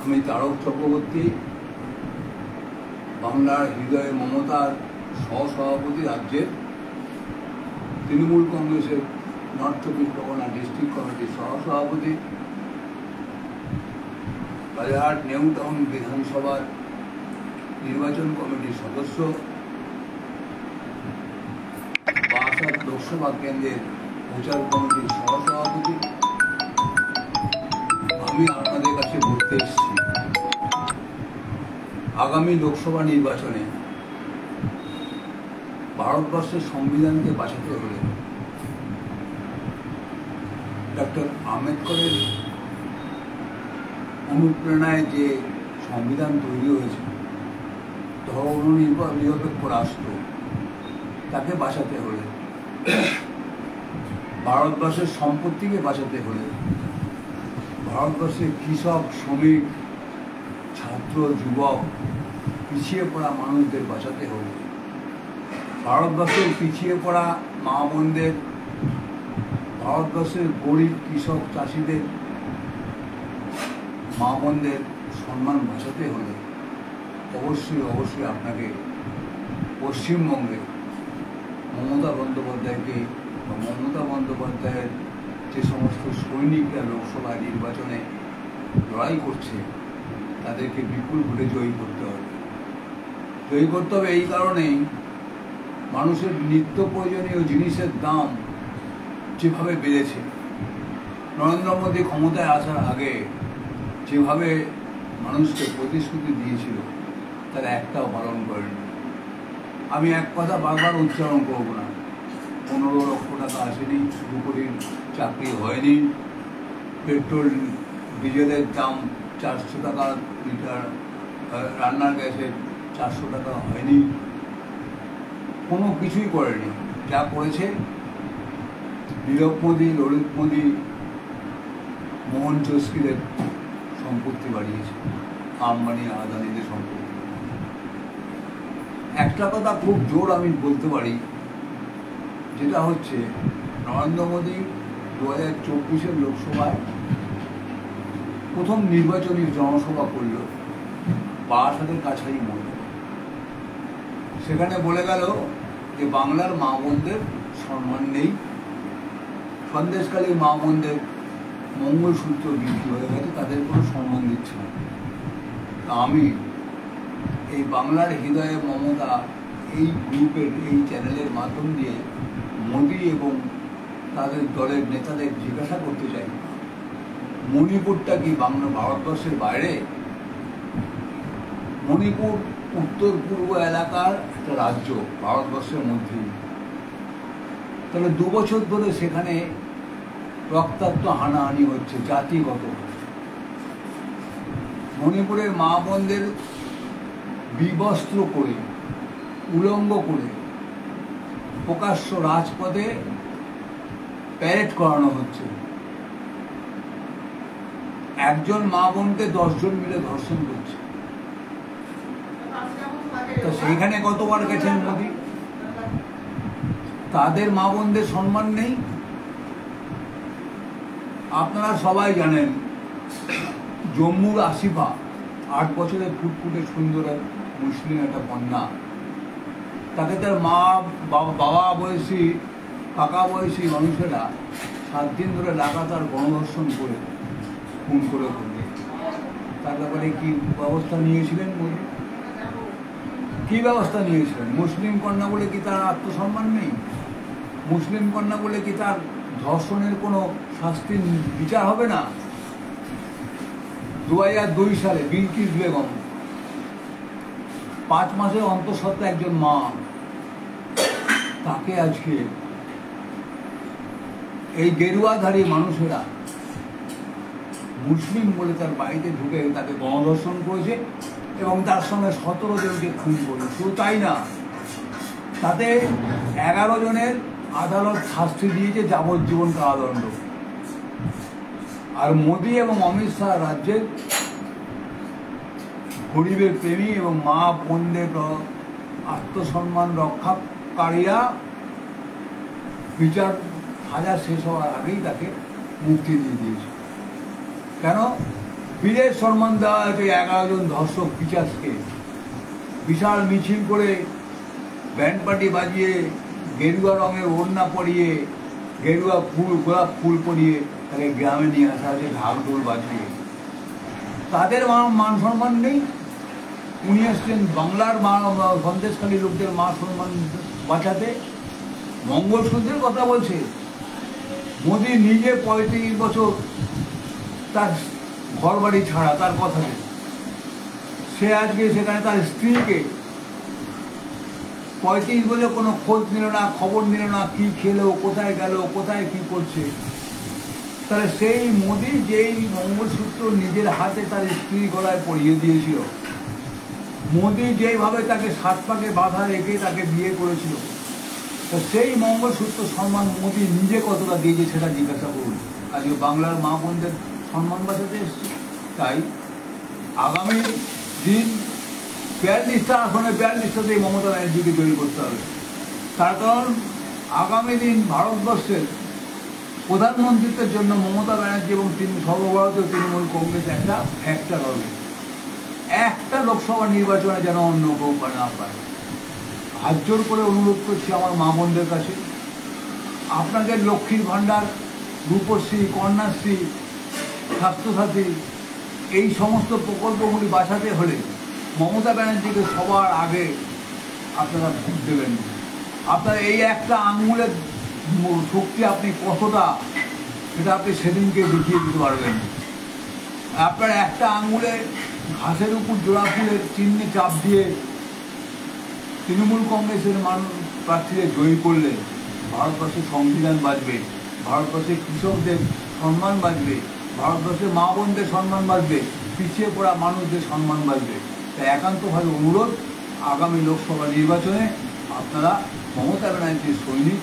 আমি তারক চক্রবর্তী, বাংলার হৃদয়ে মমতার সহসভাপতি, রাজ্যের তৃণমূল কংগ্রেসের নর্থ চব্বিশ পরগনা ডিস্ট্রিক্ট কমিটির সহসভাপতি, বাজারহাট নিউ টাউন বিধানসভার নির্বাচন কমিটির সদস্য, বারাসাত লোকসভা কেন্দ্রের প্রচার কমিটির সহসভাপতি। আমি আপনাদের কাছে বলতে এসেছি, আগামী লোকসভা নির্বাচনে ভারতবর্ষের সংবিধানকে বাঁচাতে হলে ডক্টর আম্বেদকরের অনুপ্রেরণায় যে সংবিধান তৈরি হয়েছে, ধর্মনিরপেক্ষ রাষ্ট্র, তাকে বাঁচাতে হলে, ভারতবর্ষের সম্পত্তিকে বাঁচাতে হলে, ভারতবর্ষের কৃষক, শ্রমিক, ছাত্র, যুবক, পিছিয়ে পড়া মানুষদের বাঁচাতে হলে, ভারতবর্ষের পিছিয়ে পড়া মা বোনদের, ভারতবর্ষের গরিব কৃষক চাষিদের মা বোনদের সম্মান বাঁচাতে হলে অবশ্যই আপনাকে পশ্চিমবঙ্গে মমতা বন্দ্যোপাধ্যায়কে বা মমতা বন্দ্যোপাধ্যায়ের যে সমস্ত সৈনিকরা লোকসভা নির্বাচনে লড়াই করছে তাদেরকে বিপুল ভোটে জয়ী করতে হবে। জয়ী করতে হবে এই কারণেই, মানুষের নিত্য প্রয়োজনীয় জিনিসের দাম যেভাবে বেড়েছে, নরেন্দ্র মোদী ক্ষমতায় আসার আগে যেভাবে মানুষকে প্রতিশ্রুতি দিয়েছিল তার একটাও পালন করেনি। আমি এক কথা বারবার উচ্চারণ করব না, 15 লক্ষ টাকা আসেনি, 2 কোটির চাকরি হয়নি, পেট্রোল ডিজেলের দাম 400 টাকা লিটার, রান্নার গ্যাসের 400 টাকা হয়নি, কোনো কিছুই করেনি। যা করেছে নীরব মোদী, ললিত মোদী, মোহন চস্কিদের সম্পত্তি বাড়িয়েছে, আম্বানি আদানিদের সম্পত্তি। একটা কথা খুব জোর আমি বলতে পারি, যেটা হচ্ছে নরেন্দ্র মোদী 2024-এর লোকসভায় প্রথম নির্বাচনী জনসভা করল বারাসাতের কাছারি মোড়ে। সেখানে বলে গেল যে বাংলার মা বোনদের সম্মান নেই, সন্দেশকালী মা বোনদের মঙ্গলসূত্র বিক্রি হয়ে গেছে, তাদের কোনো সম্মান দিচ্ছে না। আমি এই বাংলার হৃদয়ে মমতা এই গ্রুপের, এই চ্যানেলের মাধ্যম দিয়ে মোদী এবং তাদের দলের নেতাদের জিজ্ঞাসা করতে চাই, মণিপুরটা কি বাংলা ভারতবর্ষের বাইরে? মণিপুর উত্তর পূর্ব এলাকার একটা রাজ্য, ভারতবর্ষের মধ্যেই। তাহলে 2 বছর ধরে সেখানে রক্তাক্ত হানাহানি হচ্ছে জাতিগত। মণিপুরের মা বোনদের বিবস্ত্র করে, উলঙ্গ করে প্রকাশ্য রাজপথে প্যারেড করানো হচ্ছে। একজন মা বোনকে 10 জন মিলে ধর্ষণ করছে। তো সেইখানে কতবার গেছেন মোদী? তাদের মা বোনদের সম্মান নেই। আপনারা সবাই জানেন, জম্মুর আসিফা, 8 বছরের ফুটফুটে সুন্দর মুসলিম একটা কন্যা, তাকে তার মা, বাবা বয়সী, কাকা বয়সী মানুষেরা 7 দিন ধরে লাগাতার গণধর্ষণ করে খুন করে ফেলবে। তার ব্যাপারে কি ব্যবস্থা নিয়েছিলেন মোদী? কি ব্যবস্থা নিয়েছিলেন? মুসলিম কন্যা বলে কি তার আত্মসম্মান নেই? মুসলিম কন্যা বলে কি তার ধর্ষণের কোনো শাস্তির বিচার হবে না? 2002 সালে বিলকিস বেগম, 5 মাসের অন্তঃসত্ত্বা একজন মা, তাকে আজকে এই গেরুয়াধারী মানুষেরা মুসলিম বলে তার বাড়িতে ঢুকে তাকে গণধর্ষণ করেছে এবং তার সঙ্গে 17 জনকে খুন করেছে। শুধু তাই না, তাতে 11 জনের আদালত শাস্তি দিয়েছে যাবজ্জীবন কারাদণ্ড। আর মোদী এবং অমিত শাহ রাজ্যের গরিবের প্রেমী এবং মা বোনদের আত্মসম্মান রক্ষাকারীরা বিচার সাজা শেষ হওয়ার আগেই তাকে মুক্তি দিয়ে দিয়েছে। কেন? বীরের সম্মান দেওয়া হয়েছে 11 জন ধর্ষক পিচাসকে। বিশাল মিছিল করে ব্যান্ড পার্টি বাজিয়ে গেরুয়া রঙের ওড়না পরিয়ে গেরুয়া ফুল গোলাপ ফুল পরিয়ে তাকে গ্রামে নিয়ে আসা হয়েছে ঢাকঢোল বাজিয়ে। তাদের মান সম্মান নেই। উনি এসছেন বাংলার সন্দেশখালী লোকদের মান সম্মান বাঁচাতে। মঙ্গলসূত্রের কথা বলছে মোদি নিজে 35 বছর তার ঘর বাড়ি ছাড়া, তার কথাতে সে আজকে সেখানে তার স্ত্রীকে 35 বলে কোনো খোঁজ নিল না, খবর নিল না, কি খেলো, কোথায় গেল, কোথায় কি করছে। তাহলে সেই মোদি যেই মঙ্গলসূত্র নিজের হাতে তার স্ত্রী গলায় পরিয়ে দিয়েছিল, মোদি যেইভাবে তাকে 7 পাকে বাধা রেখে তাকে বিয়ে করেছিল, তো সেই মঙ্গলসূত্র সম্মান মোদি নিজে কতটা দিয়েছে সেটা জিজ্ঞাসা করুন। আজকে বাংলার মা বোনদের সম্মান বাঁচাতে এসছে। তাই আগামী দিন 42টা আসনে 42টাতেই মমতা ব্যানার্জিকে জয়ী করতে হবে। তার কারণ আগামী দিন ভারতবর্ষের প্রধানমন্ত্রীত্বের জন্য মমতা ব্যানার্জি এবং সর্বভারতীয় তৃণমূল কংগ্রেস একটা ফ্যাক্টর হবে। একটা লোকসভা নির্বাচনে যেন অন্য কেউ না পায়। হাত জোর করে অনুরোধ করছি আমার মা বোনদের কাছে, আপনাদের লক্ষ্মীর ভাণ্ডার, রূপশ্রী, কন্যাশ্রী, স্বাস্থ্যসাথী এই সমস্ত প্রকল্পগুলি বাঁচাতে হলে মমতা ব্যানার্জিকে সবার আগে আপনারা ভোট দেবেন। আপনার এই একটা আঙুলের শক্তি আপনি কতটা, সেটা আপনি সেদিনকে দেখিয়ে দিতে পারবেন। আপনার একটা আঙুলে ঘাসের উপর জোড়া ফুলের চিহ্নে চাপ দিয়ে তৃণমূল কংগ্রেসের প্রার্থীদের জয়ী করলে ভারতবর্ষের সংবিধান বাঁচবে, ভারতবর্ষের কৃষকদের সম্মান বাঁচবে, ভারতবর্ষের মা বোনদের সম্মান বাঁচবে, পিছিয়ে পড়া মানুষদের সম্মান বাঁচবে। তাই একান্তভাবে অনুরোধ, আগামী লোকসভা নির্বাচনে আপনারা মমতা ব্যানার্জির সৈনিক।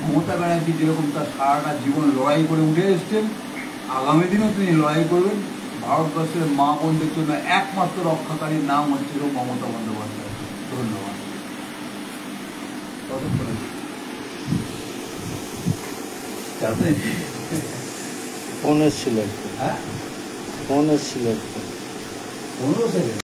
মমতা ব্যানার্জি যেরকম তার সারাটা জীবন লড়াই করে উঠে এসছেন, আগামী দিনেও তিনি লড়াই করবেন। ভারতবর্ষের মা বোনদের জন্য একমাত্র রক্ষাকারীর নাম হচ্ছে মমতা বন্দ্যোপাধ্যায়। ধন্যবাদ। ফোন এসেছিল, হ্যাঁ ফোন এসেছিল 15 সেকেন্ড।